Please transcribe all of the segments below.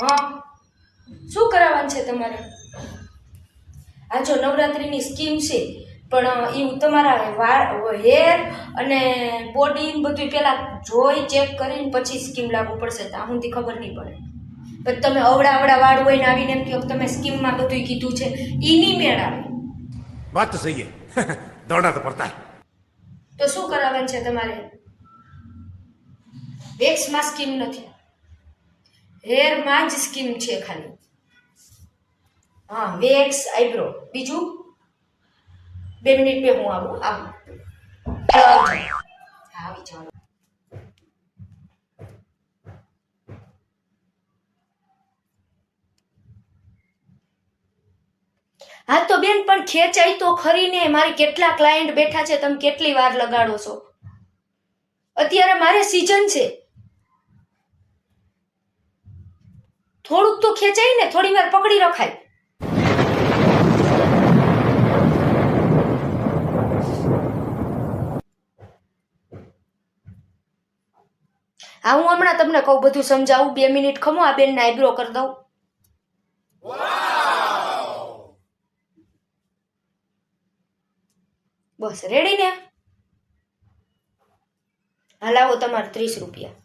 હા, શું કરાવવાનું છે તમારે? આ જો નવરાત્રિની સ્કીમ છે, પણ એ તમારા હેર અને બોડી બધું પહેલાં જોઈ ચેક કરીને પછી સ્કીમ લાગુ પડશે. ત્યાં સુધી ખબર નહીં પડે. પણ તમે અવડા વાળ હોય ને આવીને એમ કહો તમે સ્કીમમાં બધું કીધું છે, એ નહીં મેળ આવે. बात तो सही है दौड़ना तो पड़ता है। તો શું કરાવવાનું છે તમારે? વેક્સમાં સ્કીમ નથી, હેરમાં જ સ્કીમ છે ખાલી. હા, વેક્સ, આઈબ્રો. બીજું 2 મિનિટ પે હું આવું. આવી જાઓ. હા તો બેન, પણ ખેંચાઈ તો ખરી ને. મારે કેટલા ક્લાયન્ટ બેઠા છે, તમે કેટલી વાર લગાડો છો? અત્યારે મારે સીઝન છે. થોડુંક તો ખેંચાય ને, થોડી વાર પકડી રખાય. હા, હું હમણાં તમને કહું, બધું સમજાવું. 2 મિનિટ ખમો, આ બેનને આઈબ્રો કરી દઉં. બસ રેડી ને? હલાવો તમારે 30 રૂપિયા.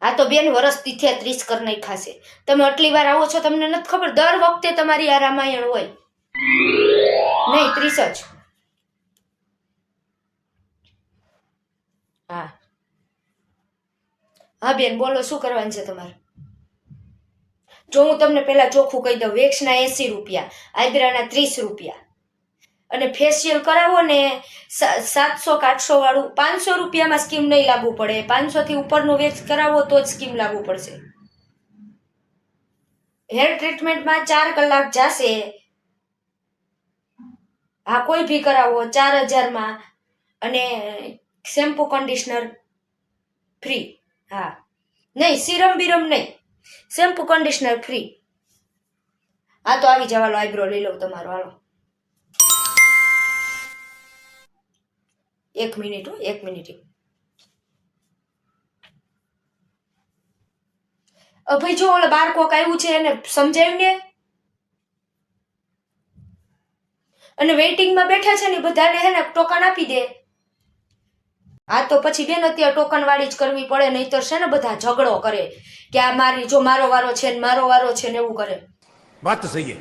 હા તો બેન, વરસથી થયા 30 કરી નાખ્યા છે. તમે આટલી વાર આવો છો, તમને નથી ખબર? દર વખતે તમારી આ રામાયણ હોય. નહીં, 30 જ. હા હા બેન, બોલો શું કરવાનું છે તમારે? જો હું તમને પેલા ચોખ્ખું કહી દઉં, વેક્સના 80 રૂપિયા, આઈબ્રાના 30 રૂપિયા, અને ફેશિયલ કરાવો ને 700 કે 800 વાળું 500 રૂપિયામાં સ્કીમ નહીં લાગુ પડે. 500 થી ઉપરનું વેક્સ કરાવો તો જ સ્કીમ લાગુ પડશે. હેર ટ્રીટમેન્ટમાં 4 કલાક જશે. હા, કોઈ ભી કરાવો 4000 માં, અને શેમ્પુ કન્ડિશનર ફ્રી. હા, નહીં સિરમ બીરમ નહીં, શેમ્પુ કન્ડિશનર ફ્રી. હા તો આવી જવાલો, આઈબ્રો લઈ લઉં તમારો. હાલો 1 મિનિટ. 1 મિનિટ. ભાઈ જો ઓલા બાર કોક આવ્યું છે એને સમજાવ્યું ને, અને વેઇટિંગમાં બેઠા છે ને બધાને હે ને ટોકન આપી દે. હા તો પછી બેન, અત્યારે ટોકન વાળી જ કરવી પડે, નહીતર છે ને બધા ઝઘડો કરે કે આ મારી જો મારો વારો છે ને મારો વારો છે ને એવું કરે. बात तो सही है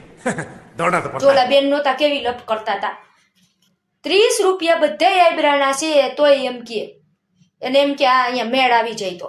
दौड़ना तो पड़ता ચોલા है। બેન નહોતા કેવી લપ કરતા હતા. 30 રૂપિયા બધા આઈબ્રાના છે, તોય એમ કે, અને એમ કે આ અહીંયા મેળ આવી જાય તો